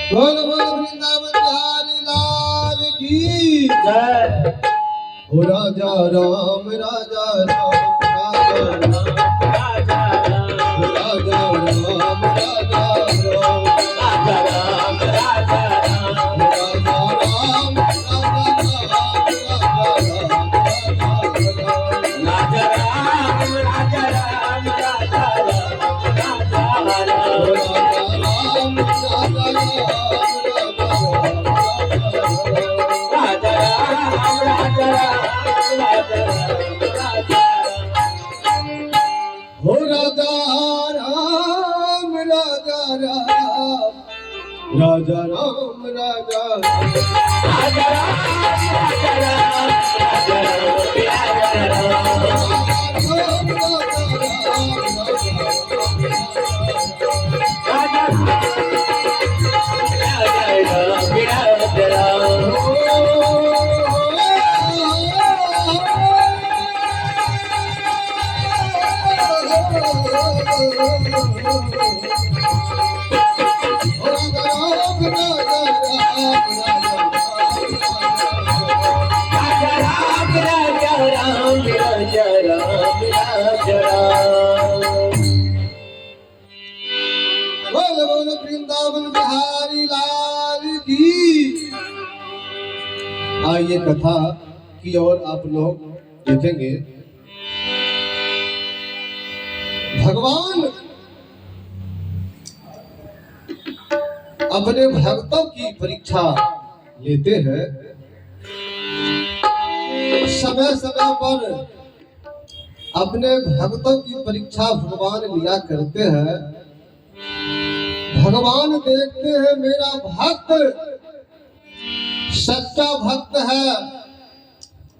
बोल बोल वृंदावन बिहारी लाल की जय। हो राजा राम राजा राम राजा राम राजा राम राजा राम राजा राम राजा राम राजा राम राजा राम राजा राम राजा राजा वृंदावन बिहारी लाल की। आइए कथा की ओर आप लोग देखेंगे। भगवान अपने भक्तों की परीक्षा लेते हैं। समय समय पर अपने भक्तों की परीक्षा भगवान लिया करते हैं। भगवान देखते हैं मेरा भक्त सच्चा भक्त है,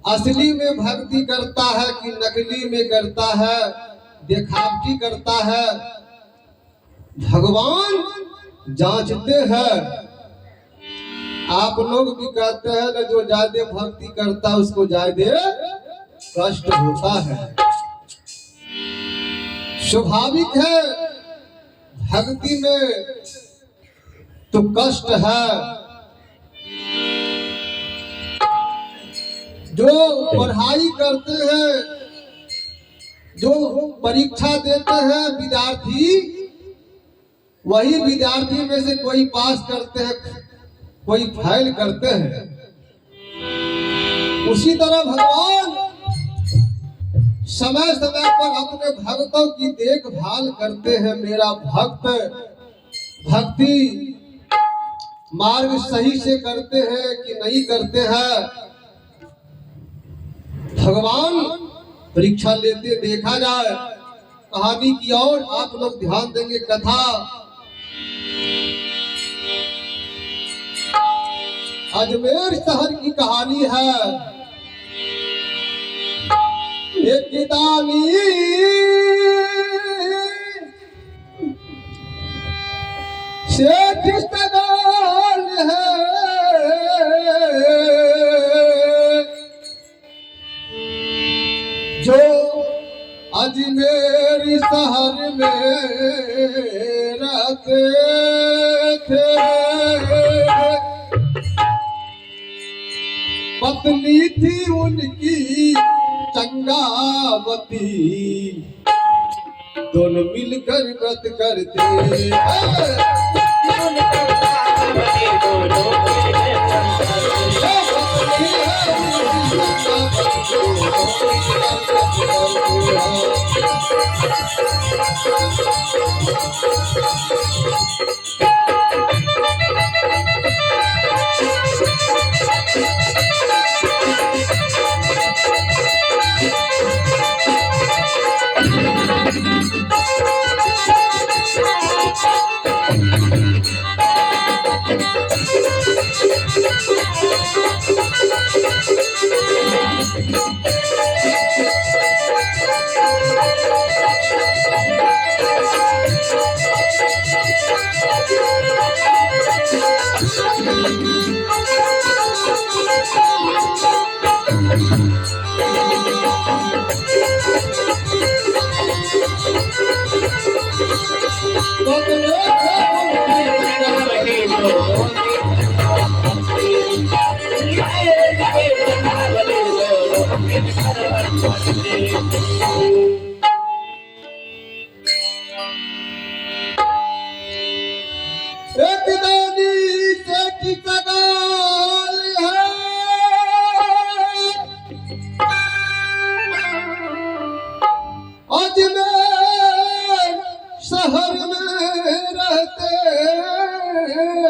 असली में भक्ति करता है कि नकली में करता है, दिखावटी करता है। भगवान जांचते हैं। आप लोग भी कहते हैं ना, जो ज्यादा भक्ति करता है उसको ज्यादा कष्ट होता है। स्वाभाविक है, भक्ति में तो कष्ट है। जो पढ़ाई करते हैं, जो परीक्षा देते हैं विद्यार्थी, वही विद्यार्थी में से कोई पास करते हैं, कोई फेल करते हैं। उसी तरह भगवान समय समय पर अपने भक्तों की देखभाल करते हैं। मेरा भक्त भक्ति मार्ग सही से करते हैं कि नहीं करते हैं। भगवान परीक्षा लेते देखा जाए। कहानी की ओर आप लोग ध्यान देंगे। कथा अजमेर शहर की कहानी है। एक कितानी सेठ सगाल है, जो अजमेर शहर में रहते थे। पत्नी थी उनकी चंगावती, दोनों मिलकर व्रत करते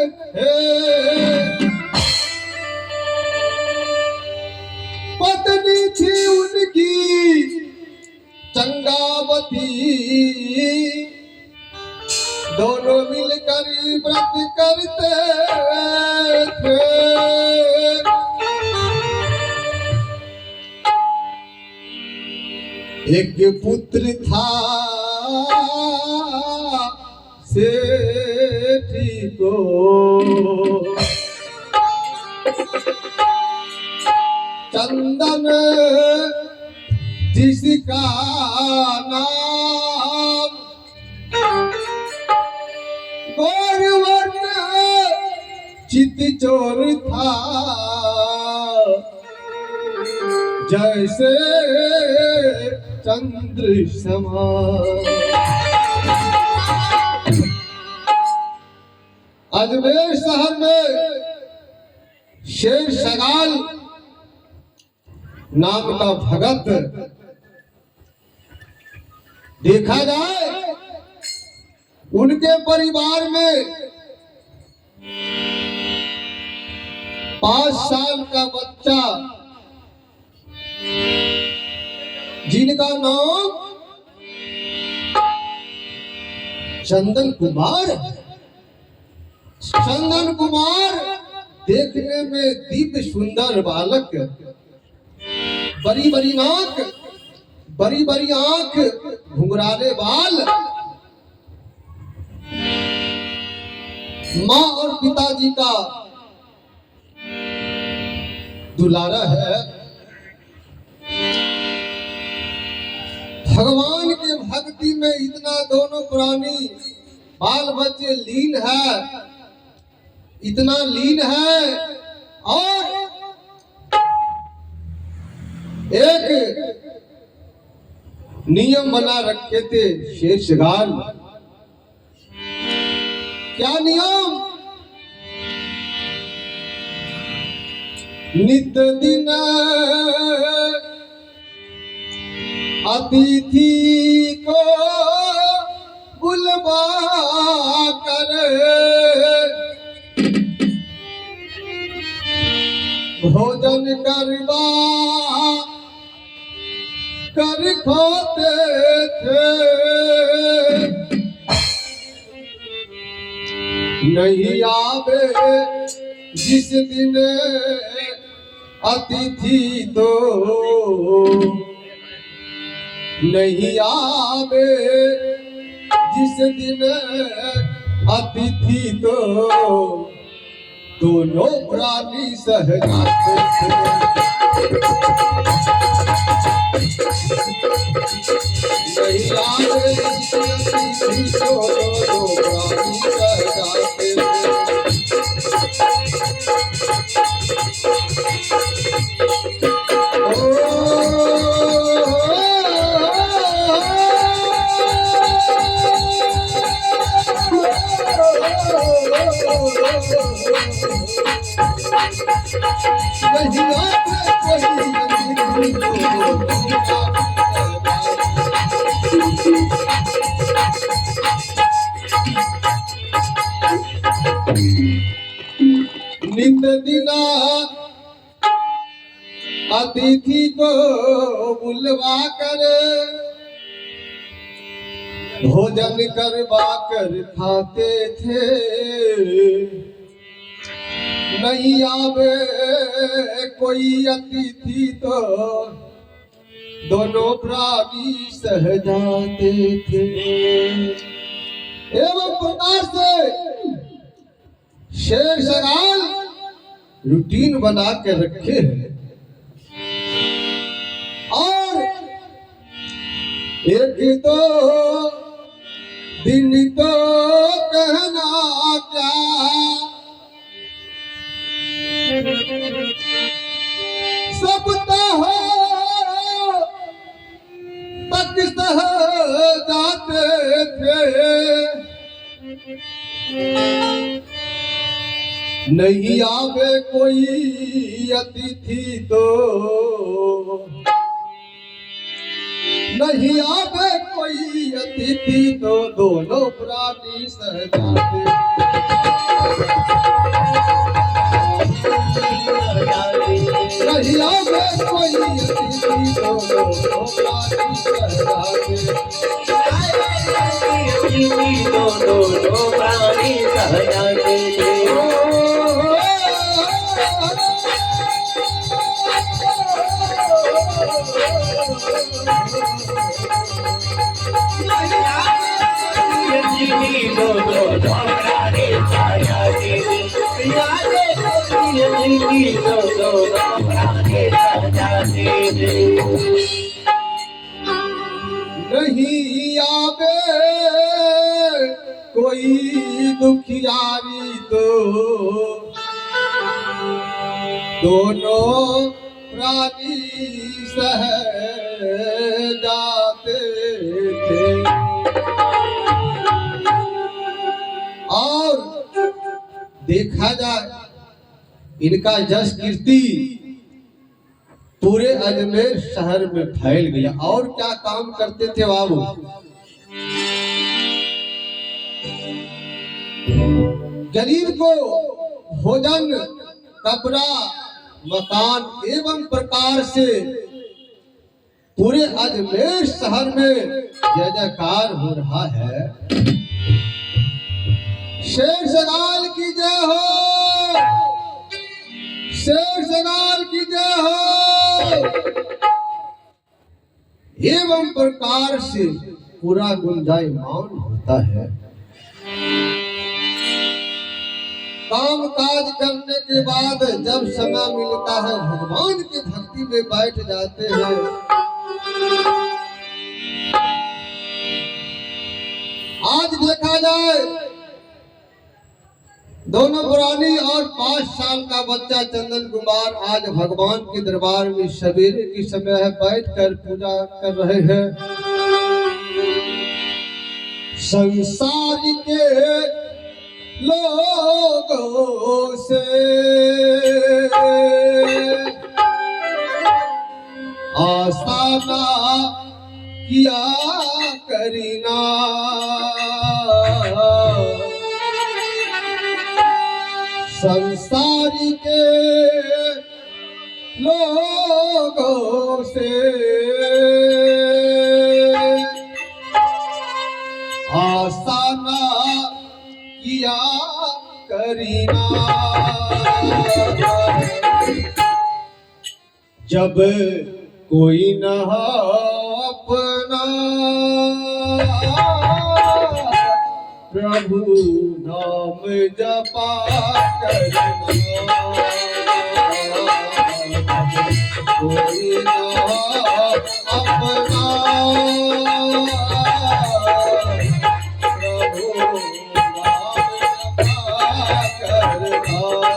थे। पत्नी थी उनकी चंगावती, दोनों मिलकर व्रत करते थे। एक पुत्र था सेठी को, चंदन जिसका नाम, गौरवर्ण चित चोर था, जैसे चंद्र समान। अजमेर शहर में शेर शगाल नाम का भगत देखा जाए, उनके परिवार में 5 साल का बच्चा जिनका नाम चंदन कुमार है। चंदन कुमार देखने में दिव्य सुंदर बालक, बड़ी बड़ी नाक, बड़ी बड़ी आंख, घुंघराले बाल। माँ और पिताजी का दुलारा है। भगवान के भक्ति में इतना दोनों प्राणी बाल बच्चे लीन है, इतना लीन है। और एक नियम बना रखे थे शेर शगाल। क्या नियम? नित दिन अतिथि को बुलवा कर भोजन करवा कर खाते थे। नहीं आवे जिस दिन अतिथि तो, नहीं आवे जिस दिन अतिथि तो, दोनों प्राणी सह जाते थे। नहीं आवे जिस दिन अतिथि तो, दोनों प्राणी सह जाते थे। नित दिना अतिथि को बुलवा कर भोजन करवा कर खाते थे। नहीं आवे कोई अतिथि तो, दोनों प्राणी सह जाते थे। एवं प्रकार से शेर शगाल रूटीन बना के रखे हैं। और एक तो दिन तो कहना क्या, सब तक सह जाते थे। नहीं आवे कोई अतिथि तो, नहीं आवे कोई अतिथि तो, दोनों प्राणी सह जाते। दोनों प्राणी सहजाते नहीं आवे कोई दुखियारी तो दोनों प्राणी सह जाते थे। और देखा जाए इनका यश कीर्ति पूरे अजमेर शहर में फैल गया। और क्या काम करते थे बाबू? गरीब को भोजन, कपड़ा, मकान एवं प्रकार से पूरे अजमेर शहर में जय जयकार हो रहा है। शेर सगाल की जय हो, शेर सगाल की जय हो। एवं प्रकार से पूरा गुंजायमान होता है। काम काज करने के बाद जब समय मिलता है भगवान की भक्ति में बैठ जाते हैं। आज देखा जाए दोनों पुरानी और 5 साल का बच्चा चंदन कुमार आज भगवान के दरबार में सवेरे की समय है बैठकर पूजा कर रहे हैं। संसार के लोगों से आशा ना किया करीना, संसारी के लोगों से आशा ना किया करीना। जब कोई न अपना प्रभु नाम जपा करना, कोई न अपना प्रभु नाम जपा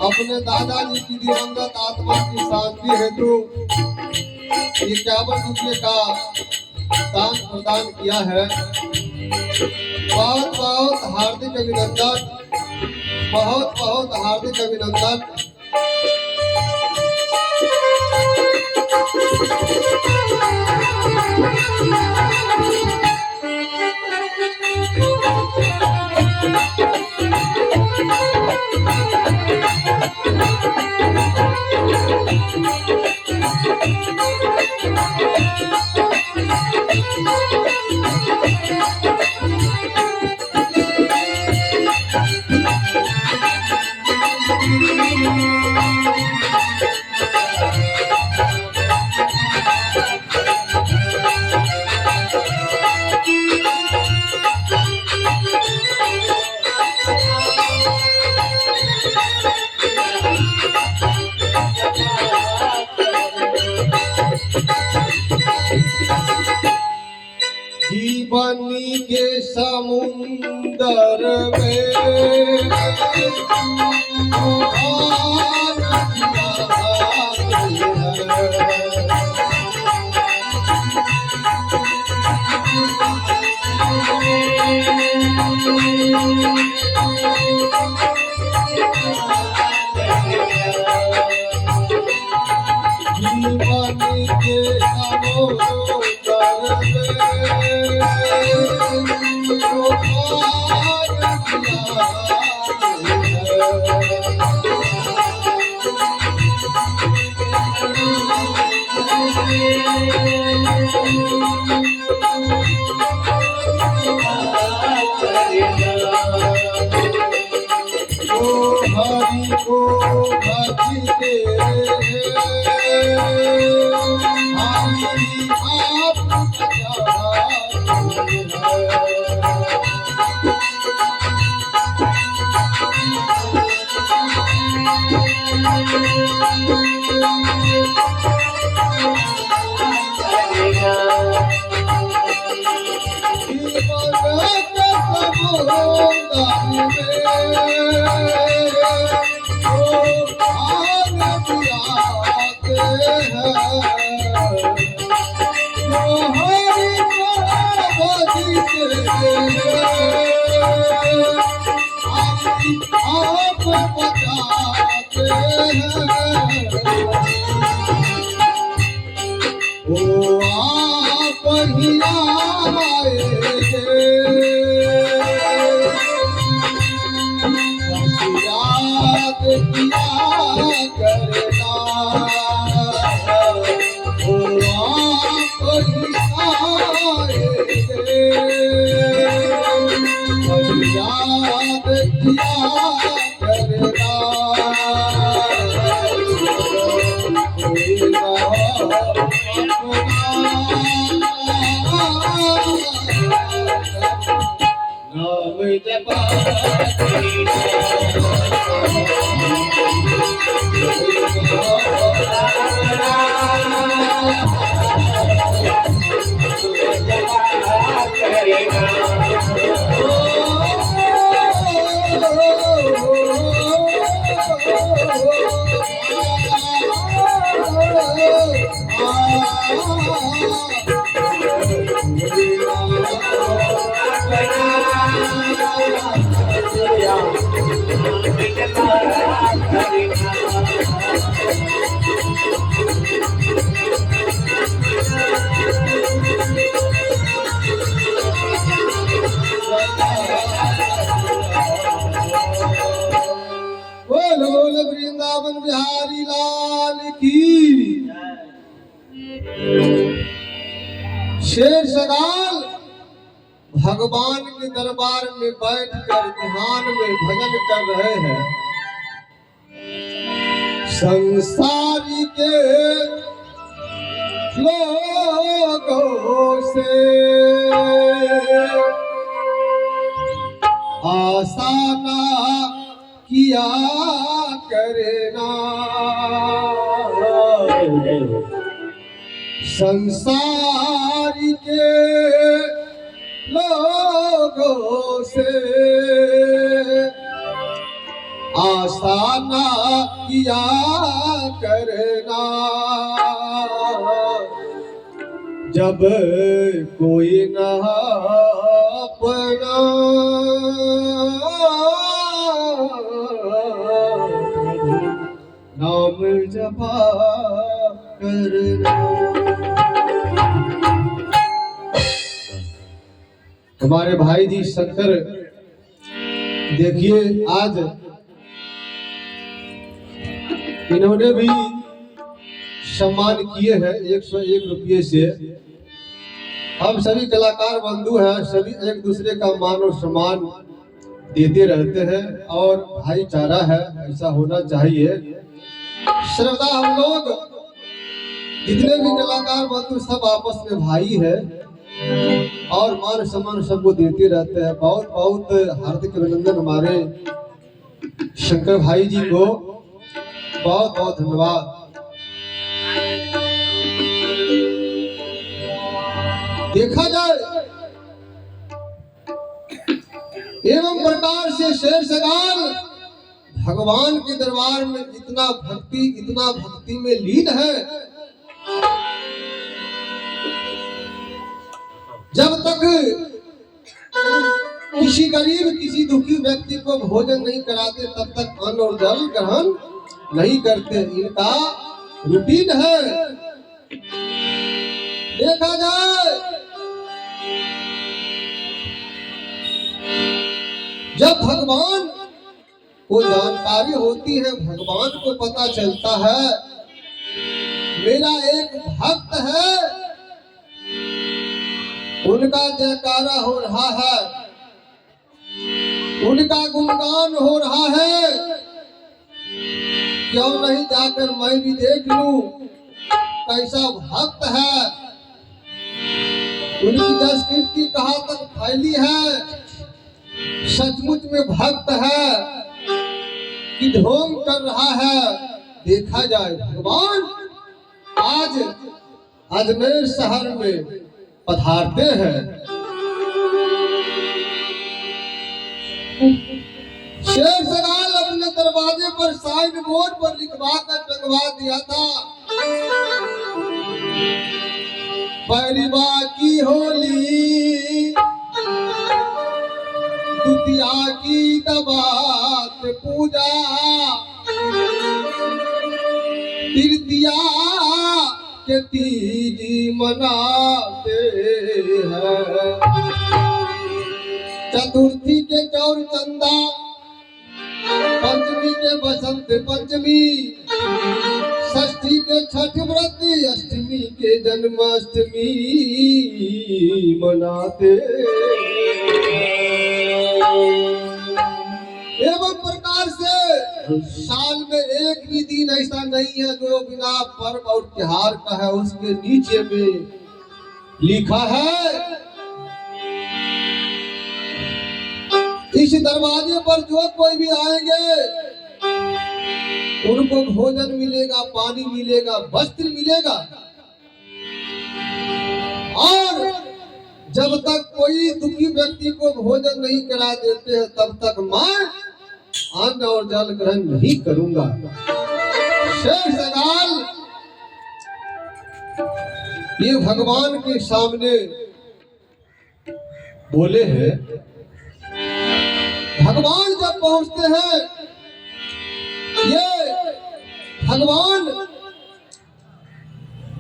अपने दादाजी की दिवंगत आत्मा की शांति हेतु 51 रुपये का दान प्रदान किया है। बहुत बहुत हार्दिक अभिनंदन, बहुत बहुत हार्दिक अभिनंदन। बनी के समुंदर में तूफान आती बनी के समुंदर में तूफान हरि को भजते हरि आप बचाते ओ आप ही आए याद किया करना ओ आप ही आए याद किया करना नाम जपा बोल बोल वृंदावन बिहारी लाल की। शेर सगाल भगवान के दरबार में बैठकर ध्यान में भजन कर रहे हैं। संसारी के लोगों से आशा ना किया करना। संसार के लोगों से आशा ना किया करना। जब कोई ना अपना नाम जपा करना। हमारे भाई जी शंकर देखिए आज इन्होंने भी सम्मान किए हैं 101 रुपये से। हम सभी कलाकार बंधु हैं, सभी एक दूसरे का मान और सम्मान देते रहते हैं और भाईचारा है, ऐसा होना चाहिए। श्रद्धा हम लोग जितने भी कलाकार बंधु सब आपस में भाई है और मान सम्मान सबको देते रहते हैं। बहुत बहुत हार्दिक अभिनंदन हमारे शंकर भाई जी को, बहुत बहुत धन्यवाद। देखा जाए एवं प्रकार से शेर सगाल भगवान के दरबार में इतना भक्ति में लीन है, जब तक किसी गरीब किसी दुखी व्यक्ति को भोजन नहीं कराते तब तक अन्न और जल ग्रहण नहीं करते। इनका रूटीन है। देखा जाए जब भगवान को जानकारी होती है, भगवान को पता चलता है मेरा एक भक्त है, उनका जयकारा हो रहा है, उनका गुणगान हो रहा है, क्यों नहीं जाकर मैं भी देख लूं कैसा भक्त है, उनकी जस कीर्ति कहाँ तक फैली है, सचमुच में भक्त है कि ढोंग कर रहा है। देखा जाए भगवान आज अजमेर शहर में पधारते हैं। शेर सगाल अपने दरवाजे पर साइन बोर्ड पर लिखवा कर टंगवा दिया था, परिवा की होली द्वितीया की दबात पूजा, तृतीया के तीजी मनाते हैं, चतुर्थी के चौर चंदा, पंचमी के बसंत पंचमी, षष्ठी के छठ व्रत, अष्टमी के जन्माष्टमी मनाते। एवं प्रकार से साल में एक भी दिन ऐसा नहीं है जो बिना पर्व और त्योहार का है। उसके नीचे में लिखा है इस दरवाजे पर जो कोई भी आएंगे उनको भोजन मिलेगा, पानी मिलेगा, वस्त्र मिलेगा, और जब तक कोई दुखी व्यक्ति को भोजन नहीं करा देते हैं तब तक मैं अन्न और जल ग्रहण नहीं करूंगा। शेर सगाल ये भगवान के सामने बोले हैं। भगवान जब पहुंचते हैं, ये भगवान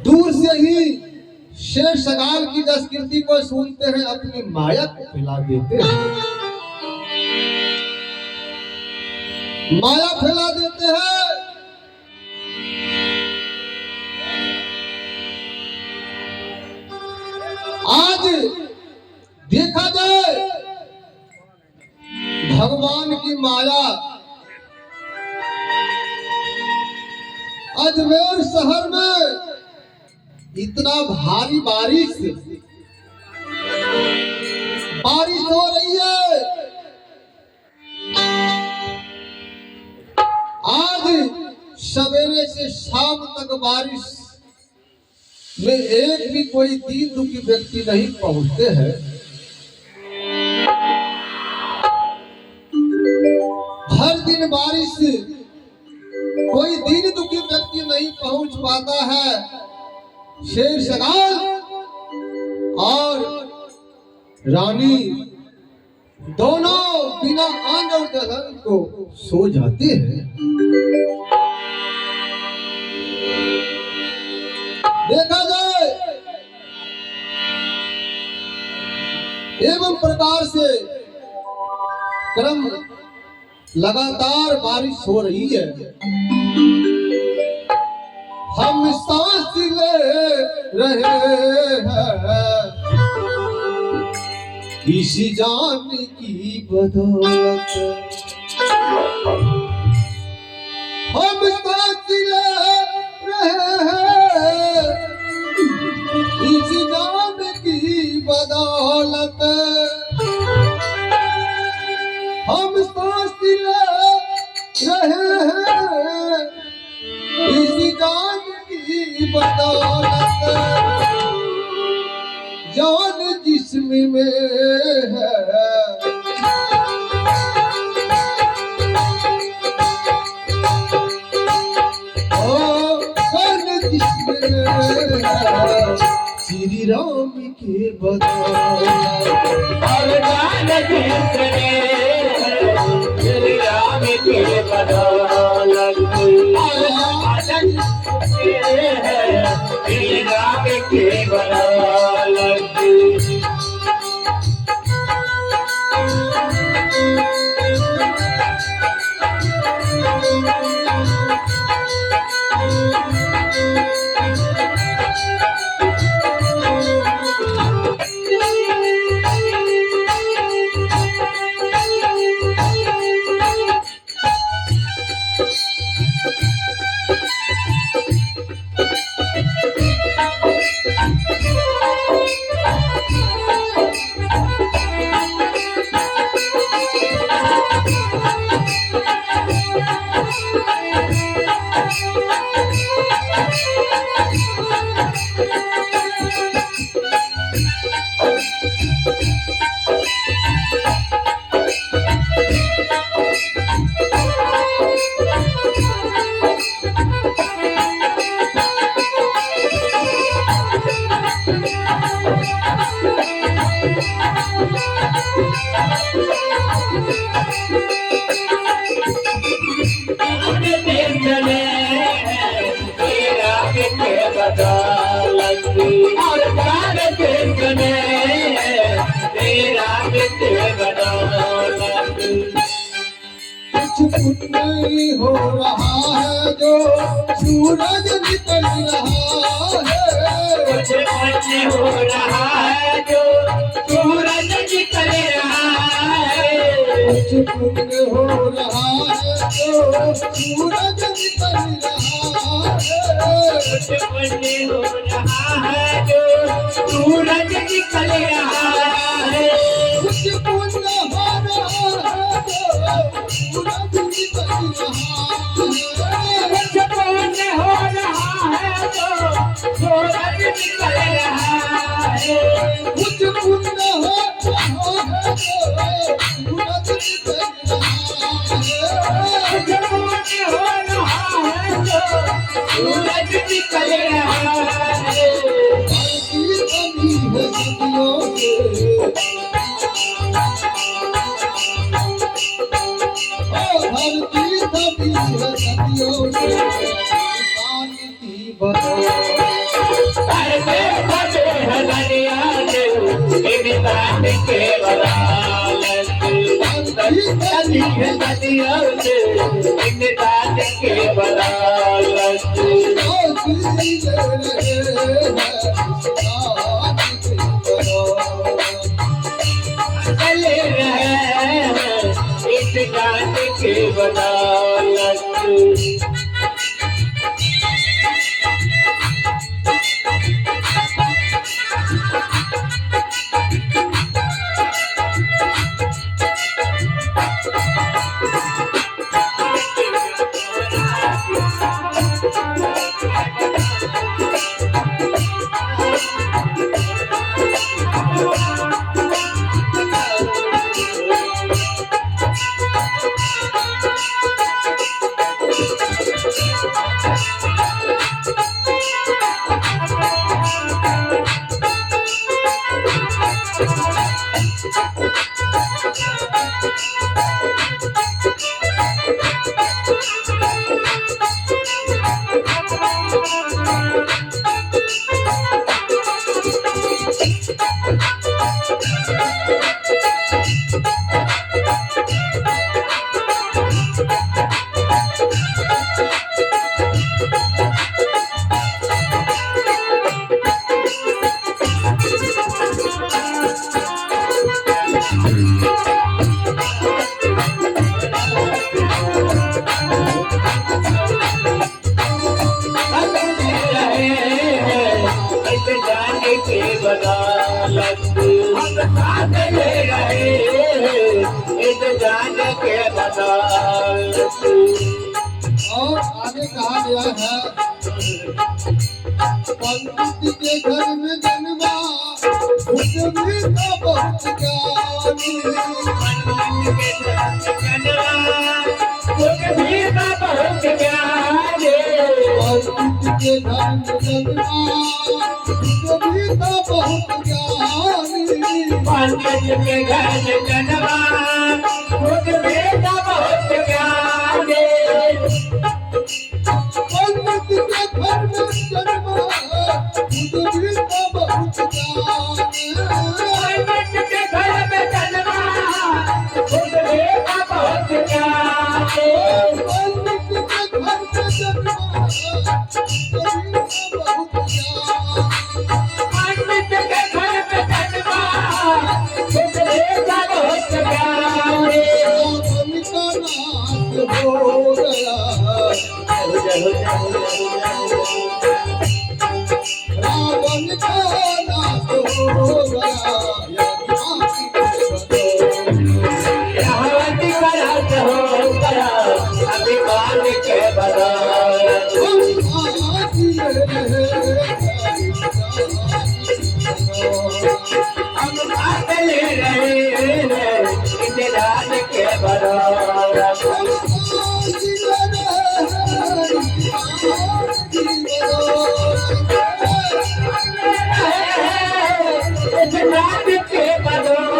दूर से ही शेर सगाल की जस कीर्ति को सुनते हैं, अपनी माया को फैला देते हैं, माया फैला देते हैं। आज देखा जाए भगवान की माया अजमेर शहर में इतना भारी बारिश हो रही है। आज सवेरे से शाम तक बारिश में एक भी कोई दीन दुखी व्यक्ति नहीं पहुंचते हैं। हर दिन बारिश कोई दीन दुखी व्यक्ति नहीं पहुंच पाता है। शेर सगाल और रानी दोनों बिना अन्न और जल को सो जाते हैं। देखा जाए एवं प्रकार से क्रम लगातार बारिश हो रही है। हम सांस ले रहे हैं इसी जान की बदौलत, हम सांस ले रहे हैं इसी जान की बदौलत, हम सांस ले रहे हैं इसी जान की बदौलत, जान जिस्म में है श्री राम के बदौलत। और जान कृष्ण ने श्री राम के बदौलत, और जान श्री राम के बदौलत। और जान कृष्ण ने श्री राम के बदौलत। कुछ नहीं हो रहा है जो सूरज निकल रहा है। कुछ हो रहा है जो सूरज निकल रहा है। कुछ पुण्य हो रहा है जो सूरज निकल रहा है। कुछ पुण्य हो रहा है जो सूरज निकल रहा है। कुछ पुण्य हो रहा है जो सूरज निकल रहा है। कुछ पुण्य हो रहा है जो सूरज निकल रहा है। कुछ पुण्य हो रहा है जो सूरज निकल रहा है। कुछ पुण्य हो रहा है जो सूरज निकल रहा है। धरती दबी है सदियों से, इंसान की बदौलत। हर में फटे है दुनिया ने इंसान के बदौलत। धरती है सदियों से इंसान के बदौलत। चले रहे हैं इस गान के बदौलत। के बदौलत हम साथ ले रहे इस जान के बदौलत। और आगे कहा गया है, पंडित के घर में जन्मा उसमें तो बहुत ज्ञानी। पंडित के घर में जन्मा उसमें तो बहुत ज्ञानी। पंडित के घर में जन्मा तो भी तो बहुत ज्ञानी पंडित के घर में जन्मा खुद बेटा बहुत ज्ञानी पंडित के घर में जन्मा खुद भी तो बहुत ज्ञानी पंडित के घर में जन्मा खुद बेटा बहुत ज्ञानी पंडित के घर में जन्मा कभी तो बहुत ज्ञानी पंडित के घर में जन्मा खुद बेटा बहुत ज्ञानी रावण का नाश हो गया रावण का नाश हो गया अभिमान के बदौलत हम बादल रहे इंतजार के बदौलत इंतजार के बदौलत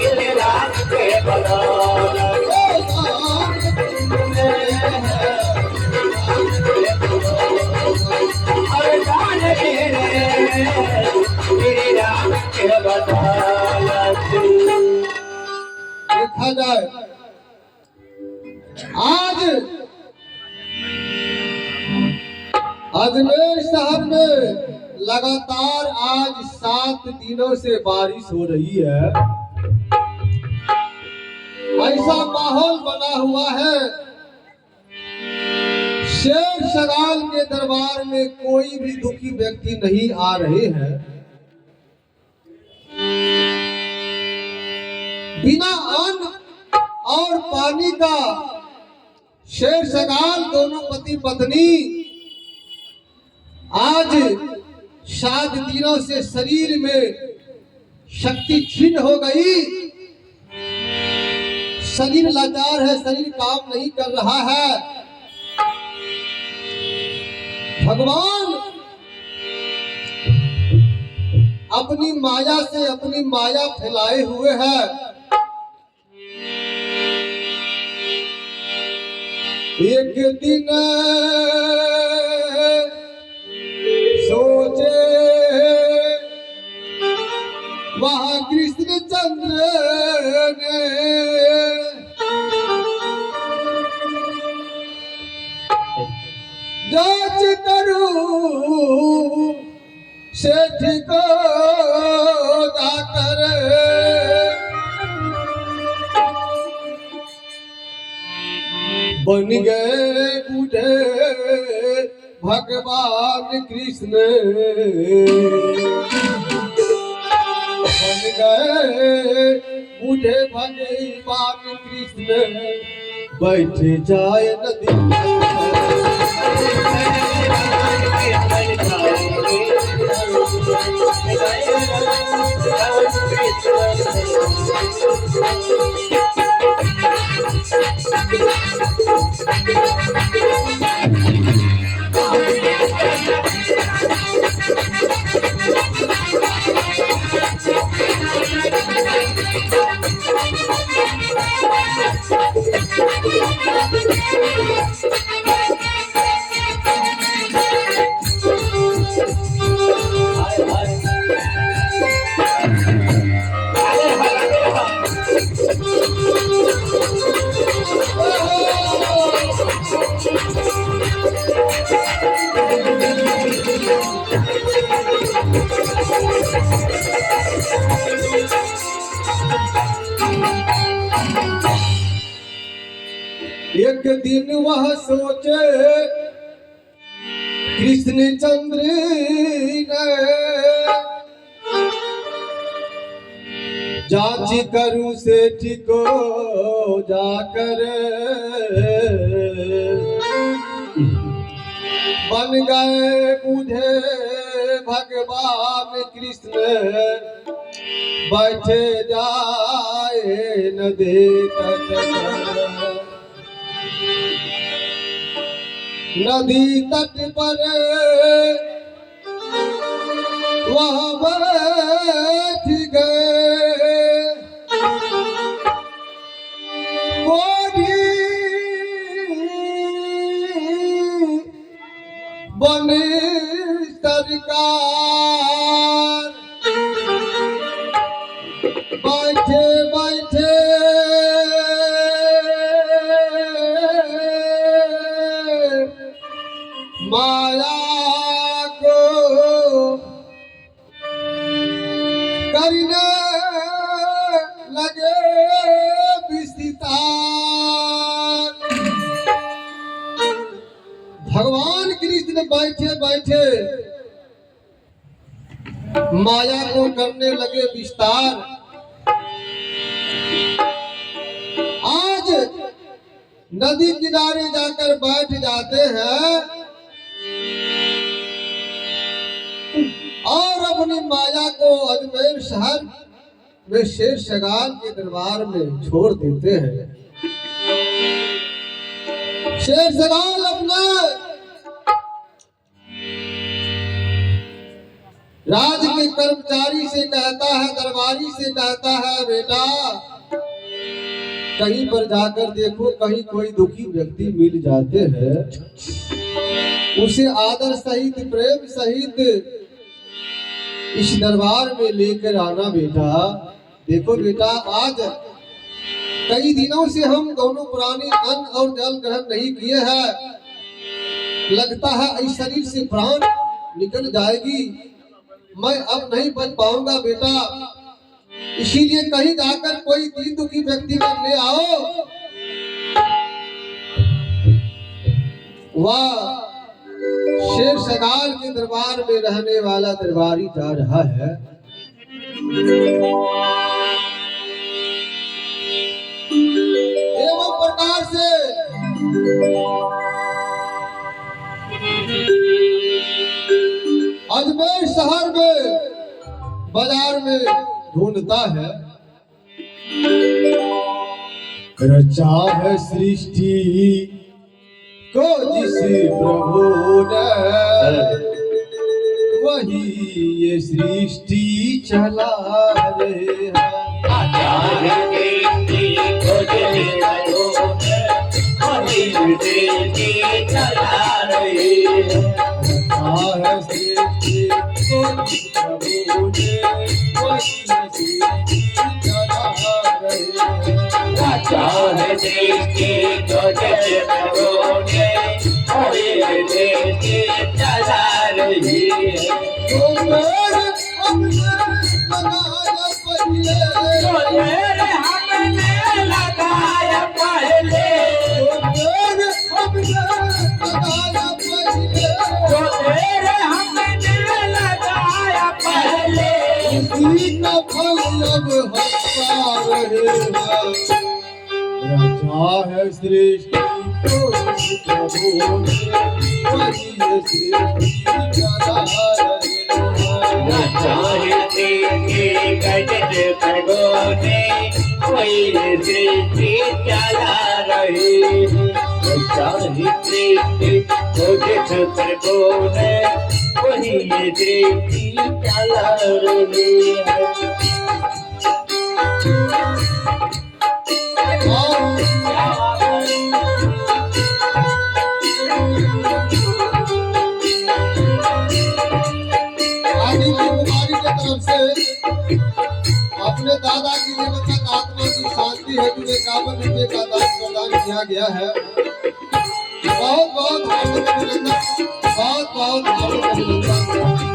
इंतजार के बदौलत इंतजार के बदौलत देखा जाए आज अजमेर शहर में लगातार आज 7 दिनों से बारिश हो रही है। ऐसा माहौल बना हुआ है शेर सगाल के दरबार में कोई भी दुखी व्यक्ति नहीं आ रहे हैं। बिना अन्न और पानी का शेर सगाल दोनों पति पत्नी आज 7 दिनों से शरीर में शक्ति क्षीण हो गई। शरीर लाचार है, शरीर काम नहीं कर रहा है। भगवान अपनी माया से अपनी माया फैलाए हुए हैं। एक दिन सोचे वहाँ कृष्ण चंद्र ने जांच करूं सेठ को जाकर बन गए बूढ़े भगवान कृष्ण बन गए बूढ़े भगवान कृष्ण बैठे जाए नदी एक दिन वह सोचे कृष्ण चंद्र ने जांच करूं सेठ को जाकर, बन गए मुझे भगवान कृष्ण, बैठे जाए नदी तट पर। नदी तट पर वहाँ बैठ गए, कोई बने सरकार, बैठे बैठे माया को करने लगे विस्तार। भगवान कृष्ण बैठे बैठे माया को करने लगे विस्तार। आज नदी किनारे जाकर बैठ जाते हैं और अपनी माया को अजमेर शहर में शेर शगाल के दरबार में छोड़ देते हैं। शेर शगाल अपना राज के कर्मचारी से कहता है, दरबारी से कहता है, बेटा कहीं पर जाकर देखो, कहीं कोई दुखी व्यक्ति मिल जाते हैं, उसे आदर सहित प्रेम सहित इस दरबार में लेकर आना बेटा। देखो बेटा, आज कई दिनों से हम दोनों प्राणी अन्न और जल ग्रहण नहीं किए हैं, लगता है इस शरीर से प्राण निकल जाएगी, मैं अब नहीं बच पाऊंगा बेटा, इसीलिए कहीं जाकर कोई दीन दुखी व्यक्ति को ले आओ। वाह, शेर शगाल के दरबार में रहने वाला दरबारी जा रहा है। एवं प्रकार से अजमेर शहर में बाजार में ढूंढता है। रचा है सृष्टि को जिस प्रभु ने, वही ये सृष्टि चला रहे हैं। चला रहे है सृष्टि को जिस प्रभु ने, वही ये सृष्टि चला रहे हैं। चाहे देखी तो जैसे करोगे और देखी चला रही है। तो मेरे अपने लगाया पहले, तो मेरे तो मेरे हमने लगाया पहले, इसी का फल अब हंसा रहे हैं। रचा है सृष्टि को प्रभु ने, वही ये सृष्टि चला रहे हैं। चाहे देखी गजब करोगे कोई सृष्टि चला रही है। चाहे देखी गजब करोगे वही ये सृष्टि चला रही है। आदि की कुमारी की तरफ से अपने दादा की दिवंगत आत्मा की शांति हेतु 51 रुपये का दान प्रदान किया गया है। बहुत बहुत हार्दिक अभिनंदन, बहुत बहुत हार्दिक अभिनंदन।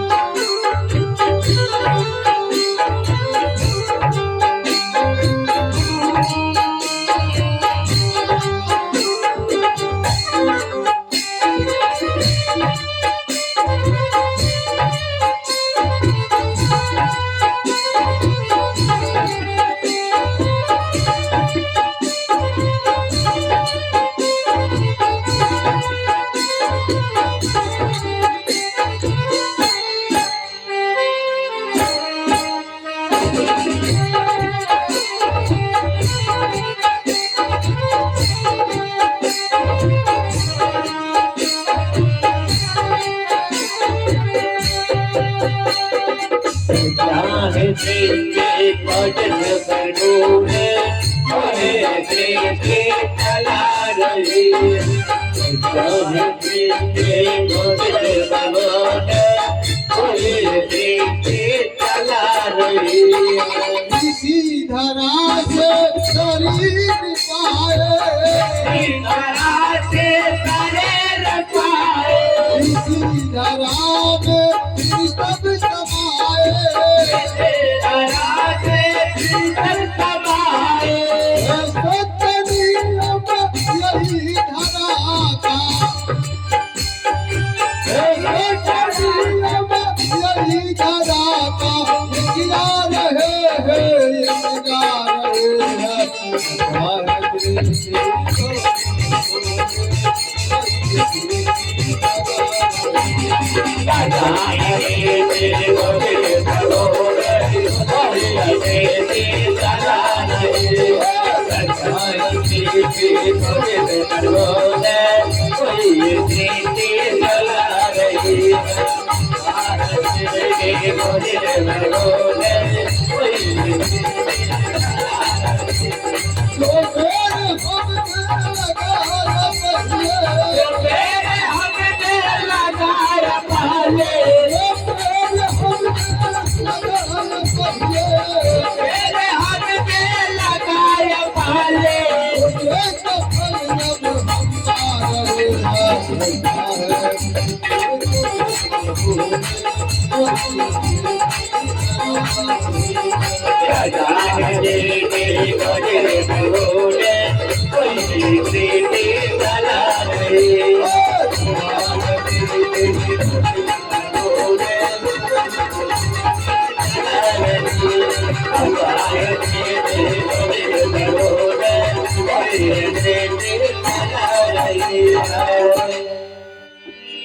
चाहे तेरे कदम करोड़े चाहे तेरे चला रही चाहे तेरे कदम करोड़े तेरे चला रही इसी धरा से शरीर पाए धरा से करे रखाए इसी धरा में सब समाए धरा से भीतर समाए सत्य नियम यही धरा का सत्य नियम यही धरा का गिरा रहे हैं गिरा रहे हैं भारत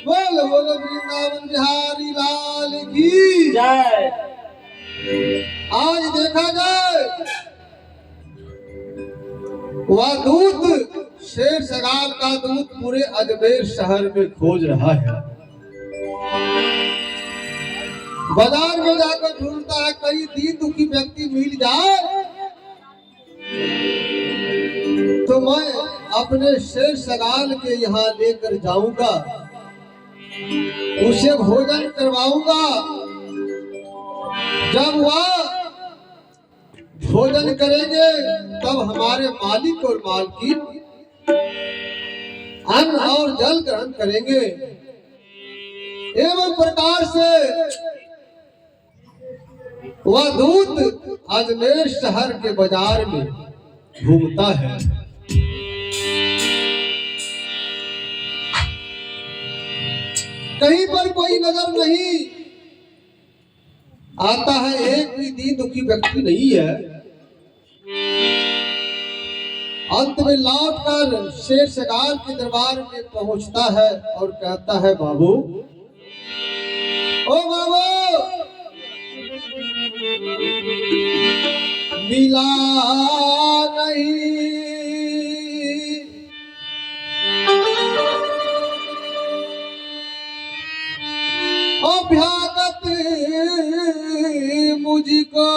बोल बोल वृंदावन बिहारी लाल की जय। आज देखा जाए वह दूत शेर सगाल का दूत पूरे अजमेर शहर में खोज रहा है। बाजार में जाकर ढूंढता है, कई दीन दुखी व्यक्ति मिल जाए तो मैं अपने शेर सगाल के यहाँ लेकर जाऊंगा, उसे भोजन करवाऊंगा। जब वह भोजन करेंगे तब हमारे मालिक और मालकिन अन्न और जल ग्रहण करेंगे। एवं प्रकार से वह दूत अजमेर शहर के बाजार में घूमता है। कहीं पर कोई नजर नहीं आता है, एक भी दीन दुखी व्यक्ति नहीं है। अंत में लौटकर शेर सगाल के दरबार में पहुंचता है और कहता है, बाबू ओ बाबू, मिला नहीं अभ्यागत मुझको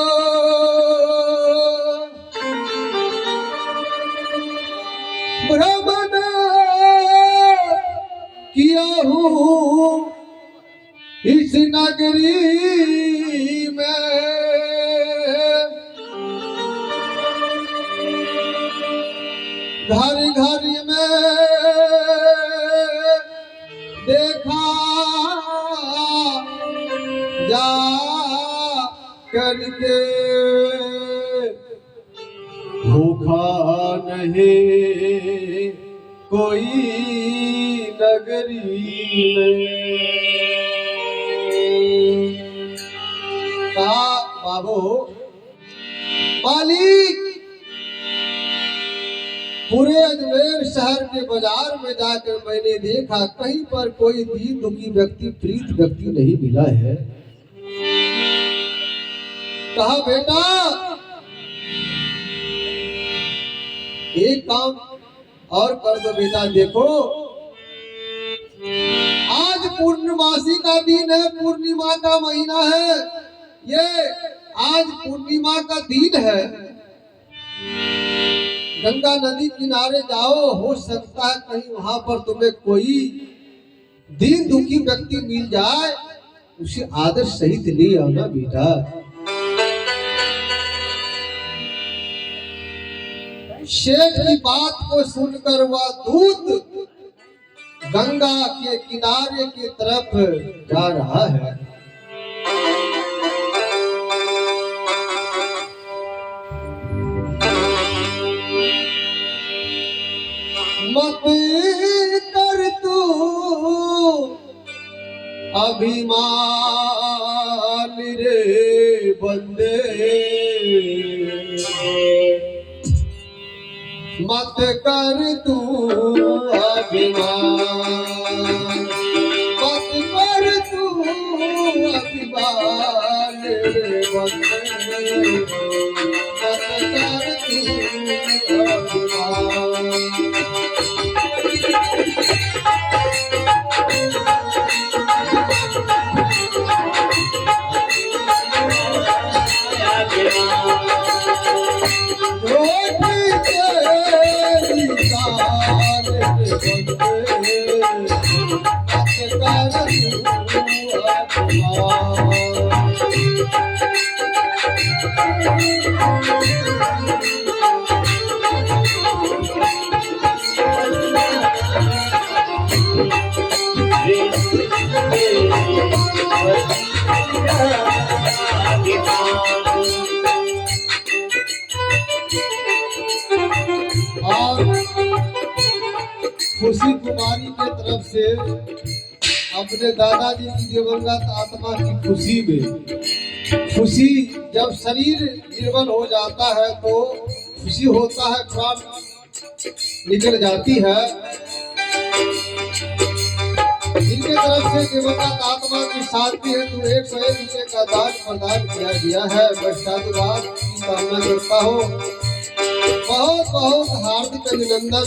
भ्रमण किया हूँ इस नगरी में। घर घर में देखा जा करके, भूखा नहीं कोई नगरी में। कहा, बाबू मालिक, पूरे अजमेर शहर के बाजार में जाकर मैंने देखा कहीं पर कोई दीन दुखी व्यक्ति, प्रीत व्यक्ति नहीं मिला है। कहा, बेटा एक काम और कर दो बेटा। देखो आज पूर्णमासी का दिन है, पूर्णिमा का महीना है, ये आज पूर्णिमा का दिन है। गंगा नदी किनारे जाओ, हो सकता है कहीं वहां पर तुम्हें कोई दीन दुखी व्यक्ति मिल जाए, उसे आदर सहित ले आना बेटा। शेठ की बात को सुनकर वह दूत गंगा के किनारे की तरफ जा रहा है। मत कर तू अभिमान रे बंदे, मत कर तू अभिमान, मत कर तू अभिमान रे बंदे, मत कर तू अभिमान। खुशी कुमारी के तरफ से अपने दादाजी की दिवंगत आत्मा की खुशी में, खुशी जब शरीर निर्बल हो जाता है तो खुशी होता है, प्राण निकल जाती है। इनके तरफ से दिवंगत आत्मा की शांति है तो 101 रुपये का दान प्रदान किया गया है। मैं साधुवाद की कामना करता हूँ। बहुत बहुत हार्दिक अभिनंदन।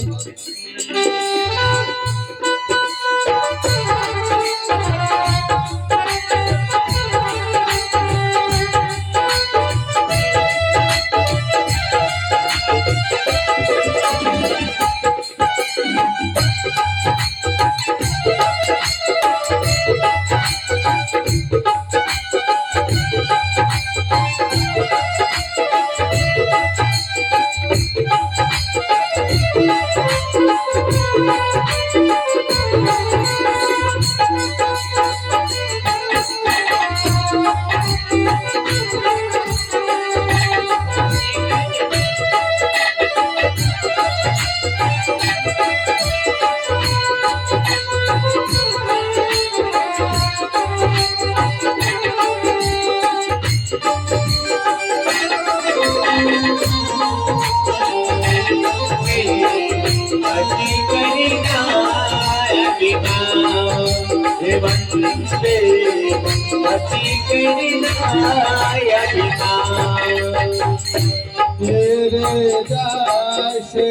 तेरे जैसे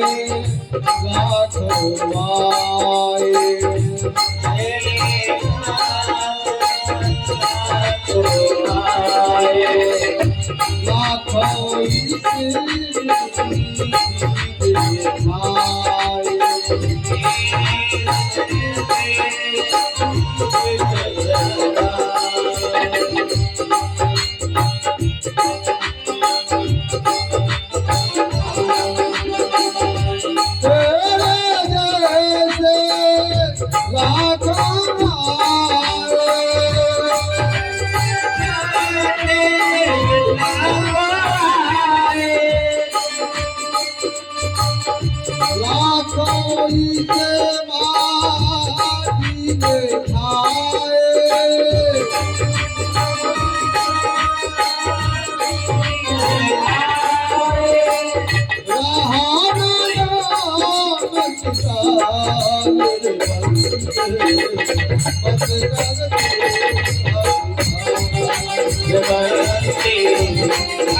लाखों माए, लाखों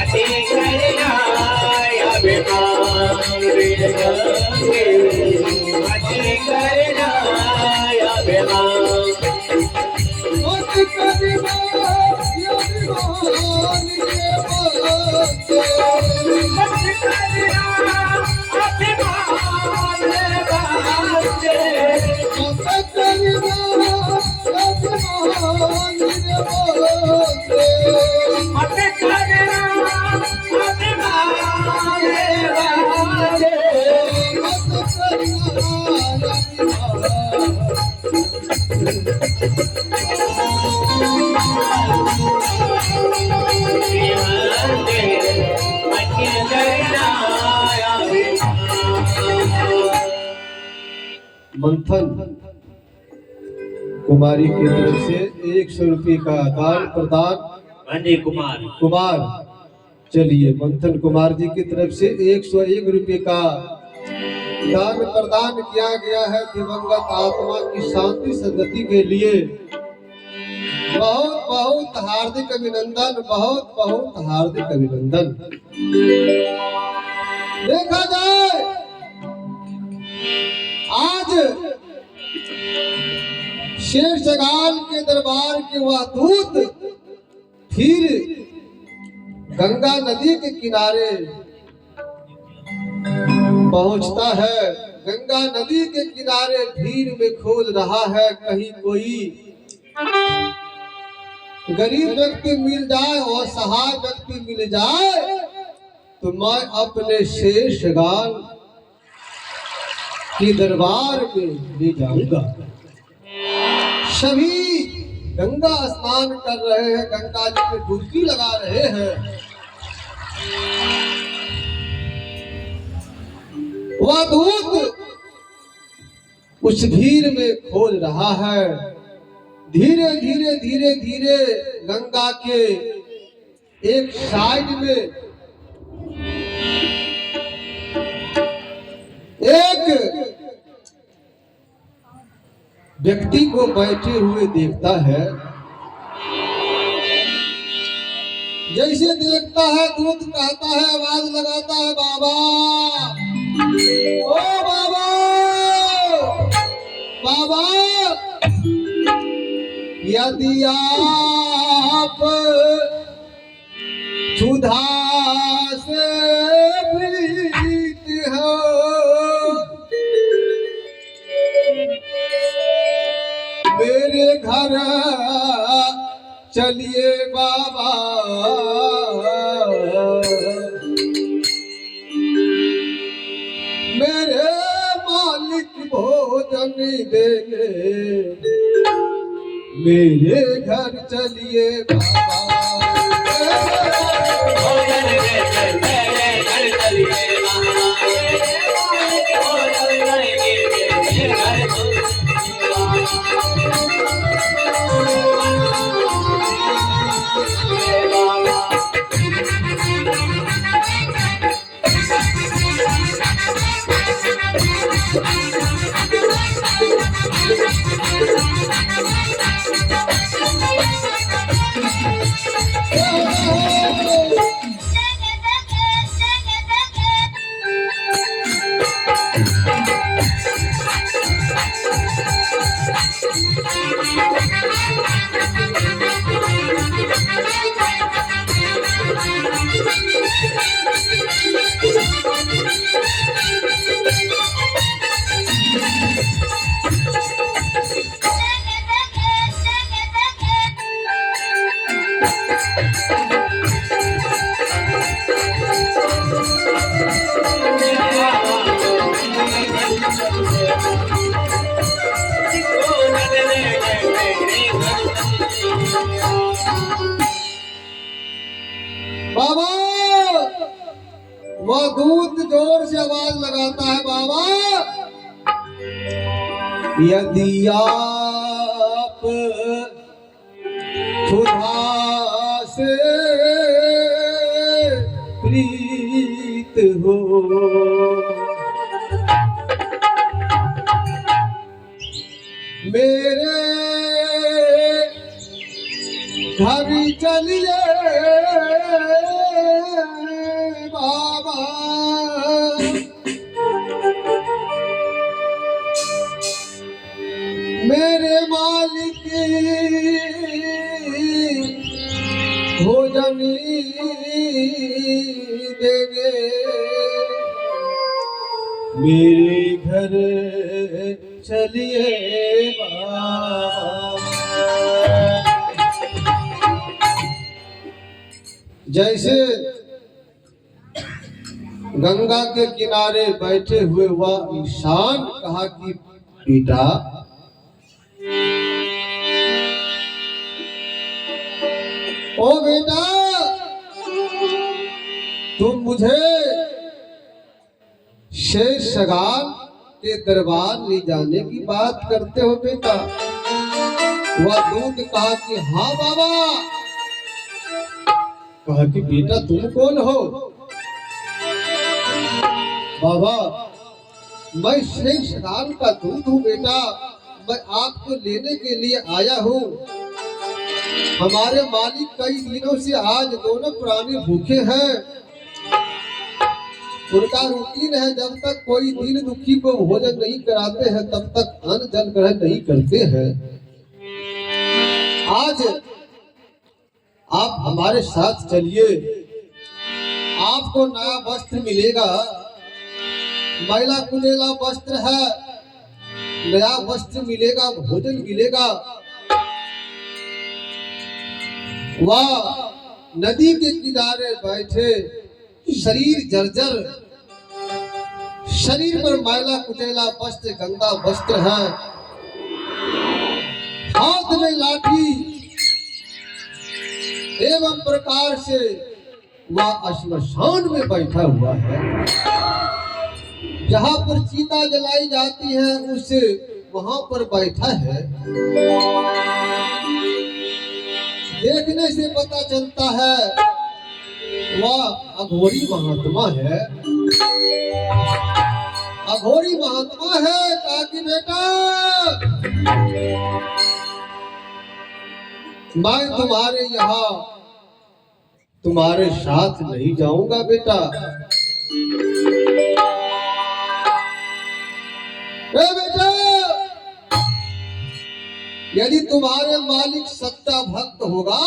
अति करना मती करना अभिमान मत करना ये अभिमान के बाते मत करना अभिमान बाते मत करना अभिमान के बाते मत करना अभिमान बाते मत करना मंथन कुमारी की तरफ से 100 रुपये का दान प्रदान कुमार चलिए मंथन कुमार जी की तरफ से 101 रुपये का दान प्रदान किया गया है दिवंगत आत्मा की शांति सद्गति के लिए। बहुत बहुत हार्दिक अभिनंदन, बहुत बहुत हार्दिक अभिनंदन। देखा जाए आज शेर शगाल के दरबार के वह दूत फिर गंगा नदी के किनारे पहुंचता है। गंगा नदी के किनारे भीड़ में खोज रहा है कहीं कोई गरीब व्यक्ति मिल जाए और सहाय व्यक्ति मिल जाए तो मैं अपने शेर शगाल के दरबार में ले जाऊंगा। सभी गंगा स्नान कर रहे हैं, गंगा जी में डुबकी लगा रहे हैं। वह दूत उस भीड़ में खोज रहा है। धीरे धीरे धीरे धीरे गंगा के एक साइड में एक व्यक्ति को बैठे हुए देखता है। जैसे देखता है दूत कहता है, आवाज लगाता है, बाबा ओ बाबा बाबा यदि आप क्षुधा से पीड़ित हो मेरे घर चलिए बाबा मेरे मालिक भोजन देंगे मेरे घर चलिए बाबा बाबा वह दूत जोर से आवाज लगाता है, बाबा यदि आप क्षुधा से प्रीत हो मेरे घर चलिए बाबा देंगे मेरे घर चलिए बाबा। जैसे गंगा के किनारे बैठे हुए वह इंसान कहा कि बेटा ओ बेटा तुम मुझे शेषगान के दरबार ले जाने की बात करते हो बेटा। वह दूत कहा कि हाँ बाबा। कहा कि बेटा तुम कौन हो? बाबा मैं शेषगान का दूत हूँ बेटा। मैं आपको लेने के लिए आया हूँ। हमारे मालिक कई दिनों से आज दोनों प्राणी भूखे हैं। उनका रूटीन है जब तक कोई दीन दुखी को भोजन नहीं कराते हैं तब तक अन्न जल ग्रहण नहीं करते हैं। आज आप हमारे साथ चलिए, आपको नया वस्त्र मिलेगा। मैला कुचैला वस्त्र है, नया वस्त्र मिलेगा, भोजन मिलेगा। वह नदी के किनारे बैठे, शरीर जर्जर, शरीर पर मैला कुचैला वस्त्र, गंदा वस्त्र है, हाथ में लाठी एवं प्रकार से वह श्मशान में बैठा हुआ है। जहां पर चिता जलाई जाती है उस वहां पर बैठा है। देखने से पता चलता है वह अघोरी महात्मा है। अघोरी महात्मा है। ताकि बेटा मैं तुम्हारे यहाँ तुम्हारे साथ नहीं जाऊंगा बेटा। बेटा यदि तुम्हारे मालिक सच्चा भक्त होगा,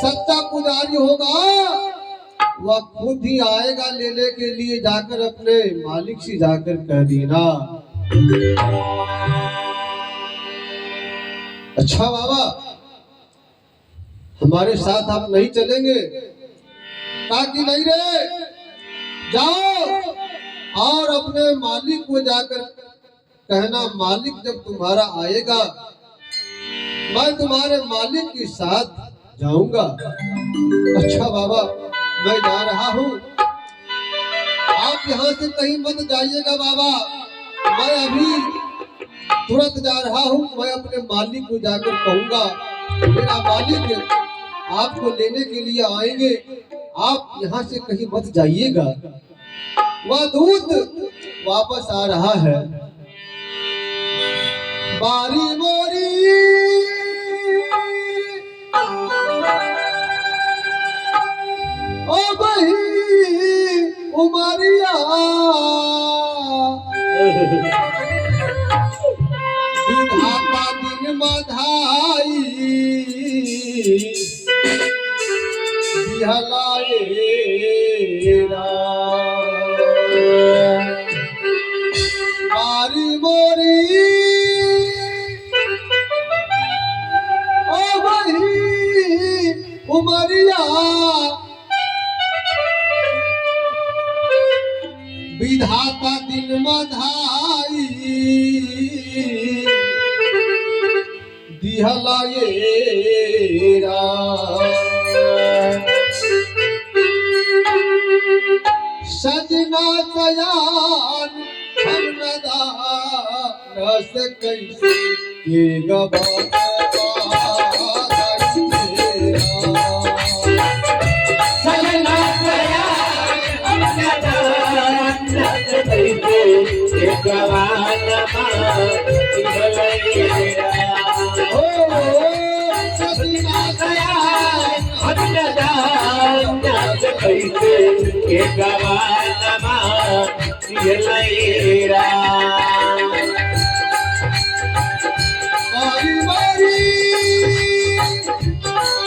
सच्चा पुजारी होगा, वह खुद ही आएगा लेने के लिए। जाकर अपने मालिक से जाकर कह देना। अच्छा बाबा हमारे साथ आप नहीं चलेंगे? ताकि नहीं रे, जाओ और अपने मालिक को जाकर कहना मालिक जब तुम्हारा आएगा मैं तुम्हारे मालिक के साथ जाऊंगा। अच्छा बाबा मैं जा रहा हूँ, आप यहाँ से कहीं मत जाइएगा बाबा। मैं अभी तुरंत जा रहा हूँ। मैं अपने मालिक को जाकर कहूंगा मेरा मालिक आपको लेने के लिए आएंगे, आप यहाँ से कहीं मत जाइएगा। वह दूत वापस आ रहा है। बारी मोरी ओ बही उमरिया विधाता दिन बधाई बिहलाए बारी मोरी ओ बही उमरिया विधाता दिन बधाई दिहलाए सजना सयान हमनदा रस कैसे के गवा गवा